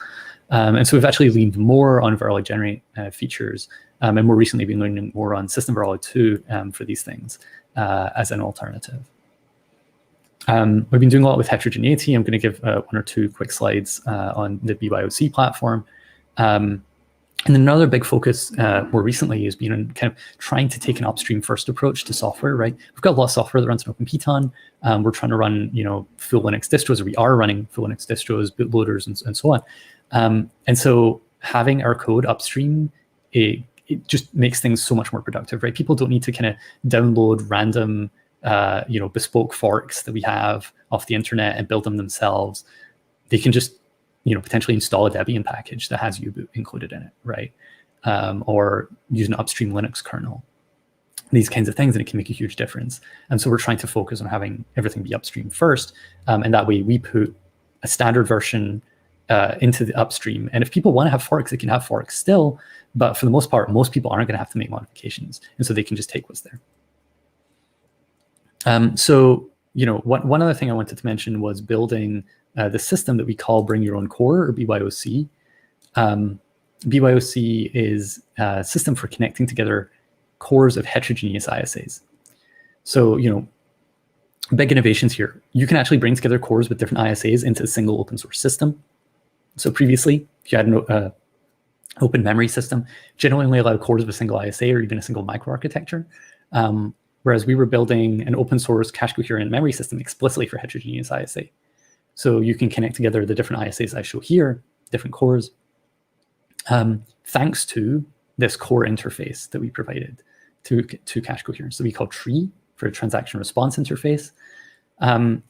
And so we've actually leaned more on Verilog generate features, and more recently been learning more on system Verilog 2 for these things as an alternative. We've been doing a lot with heterogeneity. I'm going to give 1 or 2 quick slides on the BYOC platform. And another big focus more recently has been on kind of trying to take an upstream first approach to software, right? We've got a lot of software that runs on OpenPiton. We're trying to run, full Linux distros, or we are running full Linux distros, bootloaders, and so on. And so having our code upstream, it just makes things so much more productive, right? People don't need to kind of download random, bespoke forks that we have off the internet and build them themselves. They can just potentially install a Debian package that has U-boot included in it, right? Or use an upstream Linux kernel. These kinds of things, and it can make a huge difference. And so we're trying to focus on having everything be upstream first, and that way we put a standard version into the upstream. And if people want to have forks, they can have forks still, but for the most part, most people aren't going to have to make modifications, and so they can just take what's there. One other thing I wanted to mention was building the system that we call Bring Your Own Core, or BYOC. BYOC is a system for connecting together cores of heterogeneous ISAs. So, big innovations here. You can actually bring together cores with different ISAs into a single open source system. So previously, if you had an open memory system, generally only allowed cores of a single ISA or even a single microarchitecture. Whereas we were building an open source cache coherent memory system explicitly for heterogeneous ISA. So you can connect together the different ISAs I show here, different cores, thanks to this core interface that we provided to cache coherence. So we call tree for a transaction response interface. And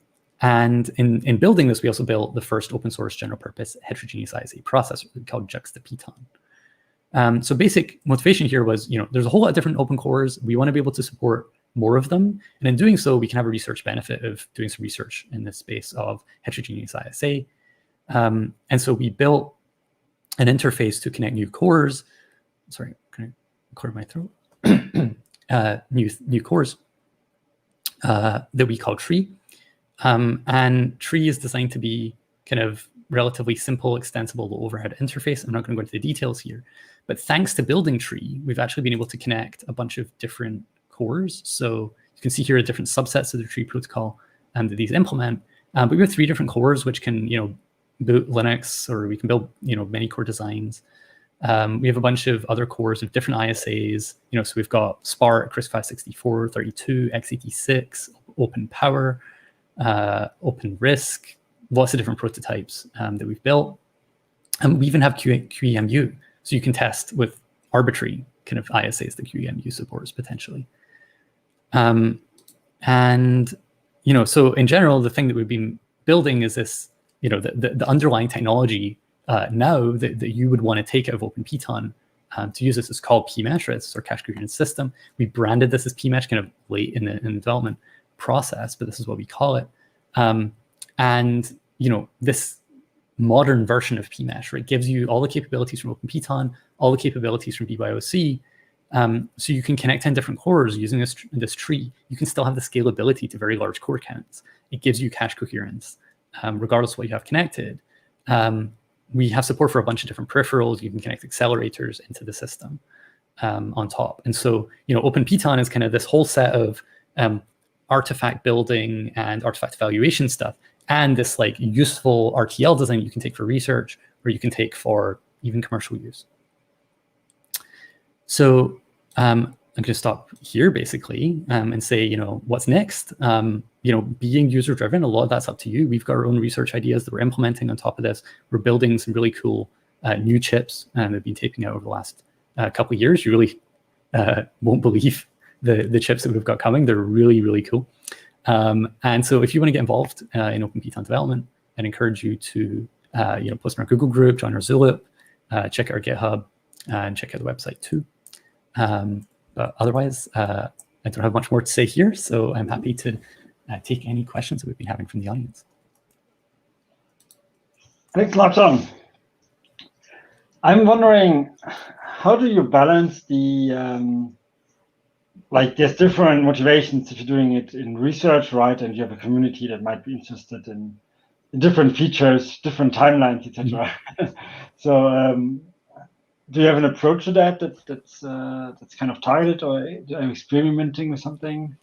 in building this, we also built the first open source general purpose heterogeneous ISA processor called Piton. So basic motivation here was, there's a whole lot of different open cores. We want to be able to support more of them. And in doing so, we can have a research benefit of doing some research in this space of heterogeneous ISA. And so we built an interface to connect new cores. Sorry, can I clear my throat? New cores that we call tree. And tree is designed to be kind of relatively simple, extensible, low overhead interface. I'm not going to go into the details here, but thanks to building tree, we've actually been able to connect a bunch of different cores. So you can see here different subsets of the tree protocol that these implement. But we have 3 different cores which can, boot Linux, or we can build, manycore designs. We have a bunch of other cores of different ISAs. So we've got Spark, RISC-V 32, x86, OpenPower, OpenRISC, lots of different prototypes that we've built. And we even have QEMU, so you can test with arbitrary kind of ISAs that QEMU supports potentially. So in general, the thing that we've been building is this, the underlying technology now that you would want to take out of OpenPiton to use this is called PMesh, right? It's our Cache Coherence System. We branded this as PMesh kind of late in the development process, but this is what we call it. This modern version of PMesh, right, gives you all the capabilities from OpenPiton, all the capabilities from BYOC, so you can connect 10 different cores using this tree. You can still have the scalability to very large core counts. It gives you cache coherence, regardless of what you have connected. We have support for a bunch of different peripherals. You can connect accelerators into the system on top. And so, OpenPiton is kind of this whole set of artifact building and artifact evaluation stuff, and this like useful RTL design you can take for research, or you can take for even commercial use. So I'm going to stop here basically and say, you know, what's next? You know, being user driven, a lot of that's up to you. We've got our own research ideas that we're implementing on top of this. We're building some really cool new chips that have been taping out over the last couple of years. You really won't believe the chips that we've got coming. They're really, really cool. And so if you want to get involved in OpenPiton development, I'd encourage you to you know, post in our Google group, join our Zulip, check out our GitHub, and check out the website too. But otherwise, I don't have much more to say here, so I'm happy to take any questions that we've been having from the audience. Thanks a lot, John. I'm wondering, how do you balance the like there's different motivations if you're doing it in research, right? And you have a community that might be interested in different features, different timelines, etc. So do you have an approach to that that's kind of targeted, or are you experimenting with something?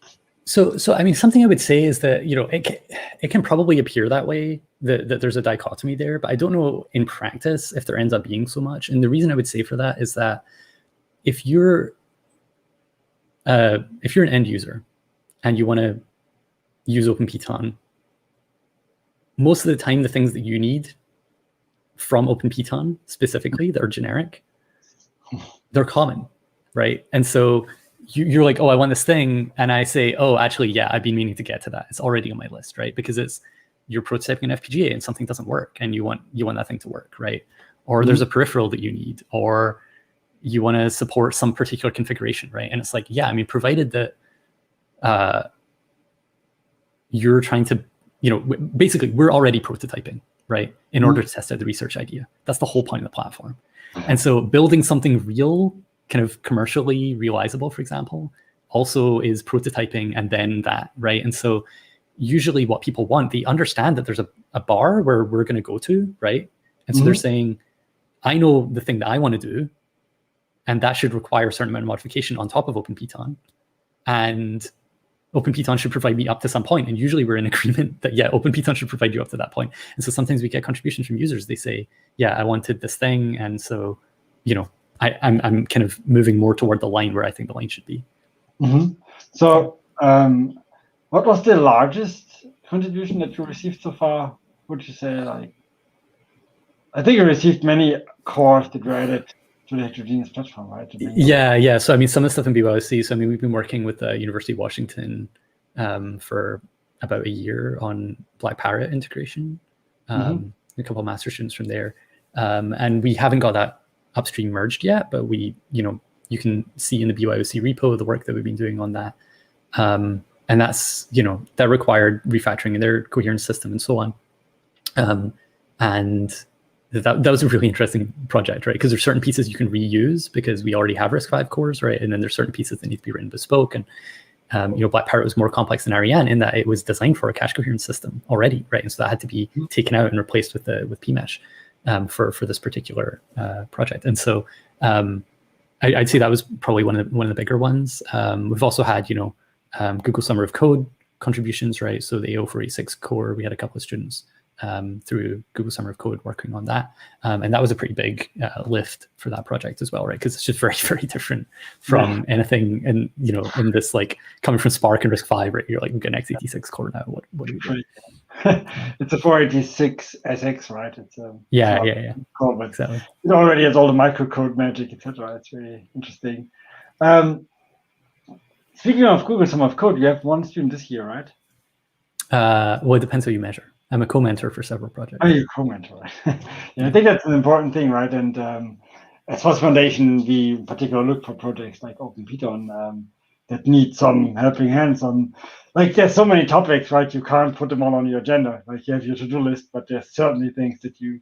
So I mean, something I would say is that, you know, it can probably appear that way, that there's a dichotomy there, but I don't know in practice if there ends up being so much. And the reason I would say for that is that if you're an end user and you want to use OpenPiton, most of the time the things that you need from OpenPiton specifically that are generic, they're common, right? And so you're like, oh, I want this thing, and I say, oh, actually, yeah, I've been meaning to get to that. It's already on my list, right? Because you're prototyping an FPGA and something doesn't work, and you want that thing to work, right? Or there's a peripheral that you need, or you want to support some particular configuration, right? And it's like, yeah, I mean, provided that you're trying to, you know, basically we're already prototyping, right? In order to test out the research idea. That's the whole point of the platform. And so building something real, kind of commercially realizable, for example, also is prototyping and then that, right? And so usually what people want, they understand that there's a bar where we're going to go to, right? And so they're saying, I know the thing that I want to do, and that should require a certain amount of modification on top of OpenPiton. And OpenPiton should provide me up to some point. And usually we're in agreement that, yeah, OpenPiton should provide you up to that point. And so sometimes we get contributions from users. They say, yeah, I wanted this thing. And so, you know, I'm kind of moving more toward the line where I think the line should be. So what was the largest contribution that you received so far? Would you say, like, I think you received many cores that were added to the heterogeneous platform, right? Yeah. So I mean, some of the stuff in BYOC. So I mean, we've been working with the University of Washington for about a year on Black Parrot integration. A couple of master students from there, and we haven't got that upstream merged yet. But we, you know, you can see in the BYOC repo the work that we've been doing on that, and that's, you know, that required refactoring in their coherence system and so on, and that was a really interesting project, right? Because there's certain pieces you can reuse because we already have RISC-V cores, right? And then there's certain pieces that need to be written bespoke. And you know, Black Parrot was more complex than Ariane in that it was designed for a cache coherence system already, right? And so that had to be taken out and replaced with PMesh for this particular project. And so I'd say that was probably one of the bigger ones. We've also had, you know, Google Summer of Code contributions, right? So the AO486 core, we had a couple of students through Google Summer of Code working on that. And that was a pretty big lift for that project as well, right? Because it's just very, very different from anything. And, you know, in this, like, coming from Spark and RISC-V, right? You're like, we've got an x86 core now. What do we do? It's a 486 SX, right? It's yeah. Cool, but exactly. It already has all the microcode magic, etc. It's really interesting. Speaking of Google Summer of Code, you have one student this year, right? Well, it depends how you measure. I'm a co-mentor for several projects. Oh, you're a co-mentor, right? Yeah, I think that's an important thing, right? And as FOSS Foundation, we in particular look for projects like OpenPiton that need some helping hands on. Like, there's so many topics, right? You can't put them all on your agenda. Like, you have your to-do list, but there's certainly things that you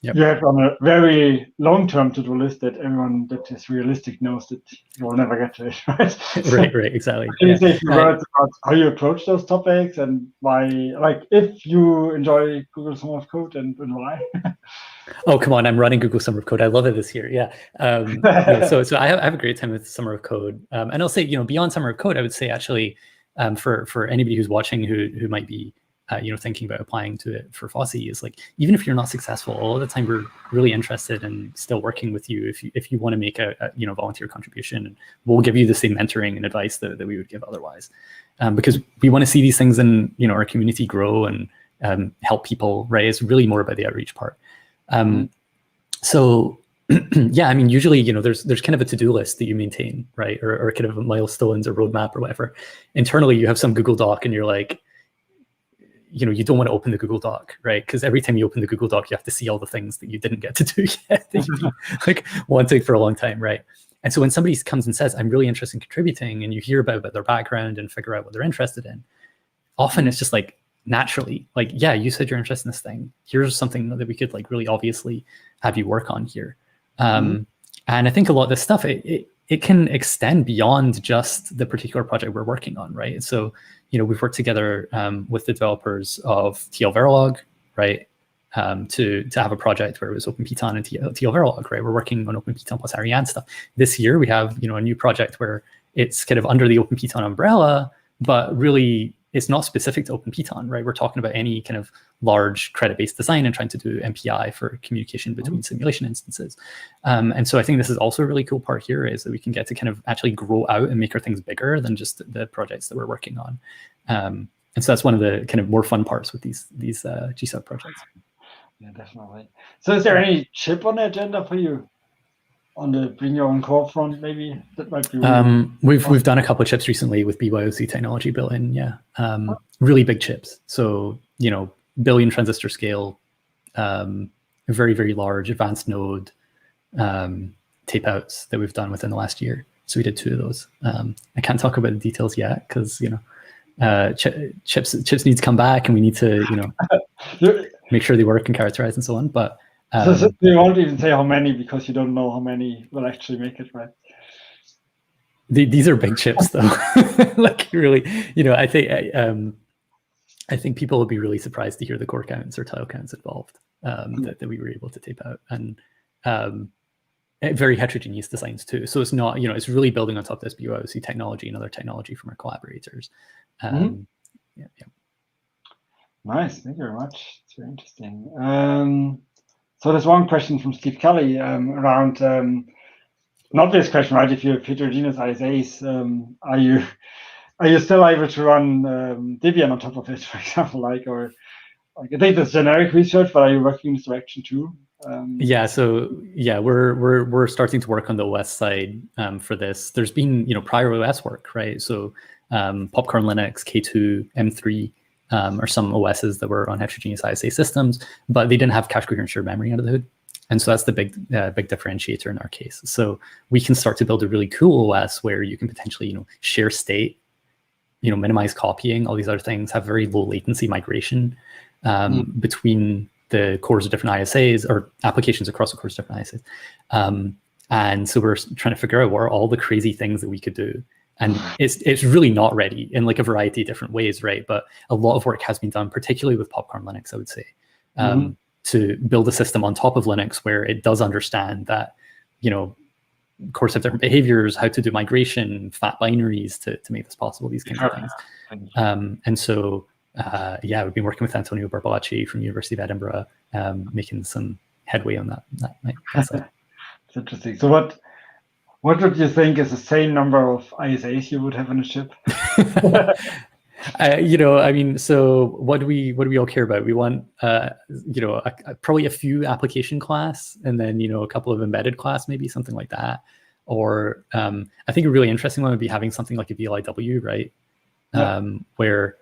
have on a very long-term to-do list that everyone that is realistic knows that you will never get to it, right? Right, exactly. Can you say a few words about how you approach those topics and why, like, if you enjoy Google Summer of Code and why? Oh, come on, I'm running Google Summer of Code. I love it this year. Yeah. So I have a great time with Summer of Code. And I'll say, you know, beyond Summer of Code, I would say actually for anybody who's watching who might be thinking about applying to it for FOSSi, is like, even if you're not successful, all of the time we're really interested in still working with you if you want to make a volunteer contribution, and we'll give you the same mentoring and advice that we would give otherwise, because we want to see these things in our community grow and help people, right? It's really more about the outreach part. So yeah, I mean, usually, there's kind of a to-do list that you maintain, right? Or kind of milestones or roadmap or whatever. Internally, you have some Google Doc and you're like, you don't want to open the Google Doc, right? Because every time you open the Google Doc, you have to see all the things that you didn't get to do yet, that you've been like wanting for a long time, right? And so when somebody comes and says, I'm really interested in contributing, and you hear about their background and figure out what they're interested in, often it's just like, naturally, like, yeah, you said you're interested in this thing. Here's something that we could like really obviously have you work on here. And I think a lot of this stuff, it can extend beyond just the particular project we're working on, right? So, we've worked together with the developers of TL Verilog, right? To have a project where it was OpenPiton and TL Verilog, right? We're working on OpenPiton plus Ariane stuff. This year we have, a new project where it's kind of under the OpenPiton umbrella, but really it's not specific to OpenPiton, right? We're talking about any kind of large credit-based design and trying to do MPI for communication between simulation instances. And so I think this is also a really cool part here, is that we can get to kind of actually grow out and make our things bigger than just the projects that we're working on. And so that's one of the kind of more fun parts with these GSOC projects. Yeah, definitely. So is there any chip on the agenda for you? On the bring your own core front, maybe that might be. We've done a couple of chips recently with BYOC technology built in. Yeah, really big chips. So billion transistor scale, very very large advanced node tape outs that we've done within the last year. So we did 2 of those. I can't talk about the details yet because chips need to come back and we need to make sure they work and characterize and so on. But so you won't even say how many because you don't know how many will actually make it, right? These are big chips, though. Like really, I think people will be really surprised to hear the core counts or tile counts involved that we were able to tape out, and very heterogeneous designs too. So it's not, it's really building on top of this BYOC technology and other technology from our collaborators. Yeah. Nice, thank you very much. It's very interesting. So there's one question from Steve Kelly around an obvious question, right? If you have heterogeneous-ISAs, are you still able to run Debian on top of it, for example? I think that's generic research, but are you working in this direction too? Yeah, so yeah, we're starting to work on the OS side for this. There's been prior OS work, right? So Popcorn Linux, K2, M3. Or some OSs that were on heterogeneous-ISA systems, but they didn't have cache coherent shared memory under the hood. And so that's the big differentiator in our case. So we can start to build a really cool OS where you can potentially, share state, minimize copying, all these other things, have very low latency migration between the cores of different ISAs or applications across the cores of different ISAs. And so we're trying to figure out what are all the crazy things that we could do. And it's really not ready in like a variety of different ways, right? But a lot of work has been done, particularly with Popcorn Linux, I would say, to build a system on top of Linux where it does understand that, cores have different behaviors, how to do migration, fat binaries to make this possible, these kinds of things. And so, yeah, we've been working with Antonio Barbalaci from University of Edinburgh, making some headway on that. It's interesting. So what would you think is the same number of ISAs you would have on a chip? I mean, so what do we all care about? We want, probably a few application class, and then a couple of embedded class, maybe something like that. Or I think a really interesting one would be having something like a VLIW, right? Yeah. Where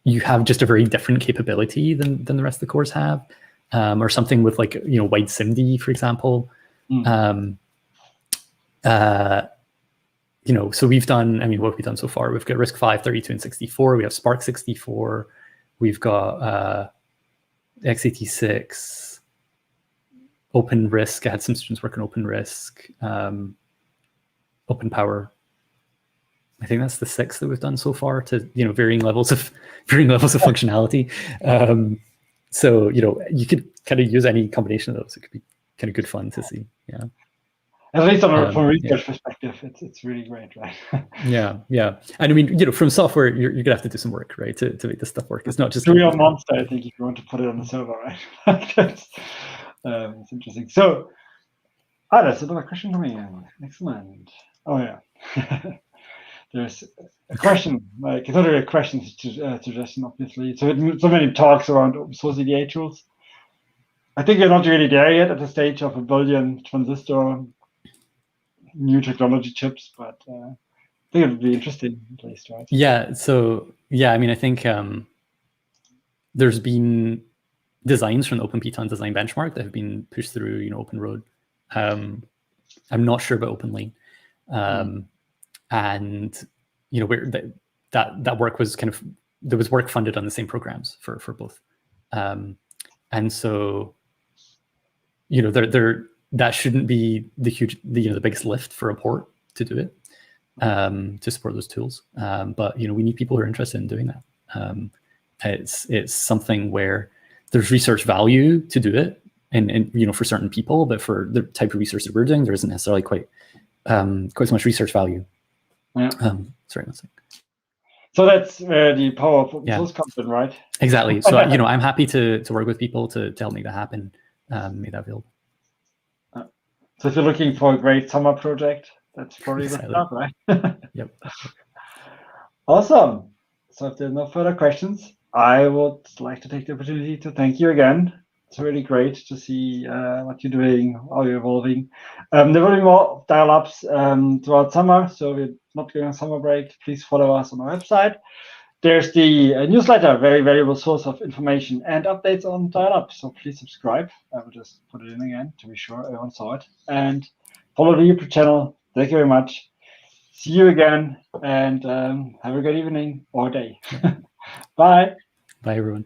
you have just a very different capability than the rest of the cores have, or something with like wide SIMD, for example. So we've done, what have we done so far? We've got RISC-V, 32, and 64. We have Spark 64. We've got x86, OpenRISC. I had some students working on OpenRISC, OpenPower. I think that's the 6 that we've done so far to varying levels of functionality. So you could kind of use any combination of those. It could be kind of good fun to see. Yeah. At least from a research perspective, it's really great, right? Yeah. And I mean, from software, you're gonna have to do some work, right, to make this stuff work. It's not just a real monster, I think, if you want to put it on the server, right? It's interesting. So, there's another question coming in. Excellent. Oh yeah. There's a question, like it's not really a question, it's a suggestion, obviously. So many talks around open source EDA tools. I think we're not really there yet at the stage of a billion transistor new technology chips, but I think it would be interesting at least, right? Yeah. So I mean, I think there's been designs from the OpenPiton design benchmark that have been pushed through, Open Road. I'm not sure about OpenLane, and where that work was there was work funded on the same programs for both, and so that shouldn't be the biggest lift for a port to do it, to support those tools. But we need people who are interested in doing that. It's something where there's research value to do it, and for certain people, but for the type of research that we're doing, there isn't necessarily quite so much research value. Yeah. Sorry, one second. So that's where the power of open source comes in, right? Exactly. So I'm happy to work with people to help make that happen, make that available. So if you're looking for a great summer project, that's probably the stuff, right? Yep. Awesome. So if there's no further questions, I would like to take the opportunity to thank you again. It's really great to see what you're doing, how you're evolving. There will be more dial-ups throughout summer, so we're not going on summer break. Please follow us on our website. There's the newsletter, very valuable source of information and updates on dial-up. So please subscribe. I will just put it in again to be sure everyone saw it. And follow the YouTube channel. Thank you very much. See you again, and have a good evening or day. Bye. Bye, everyone.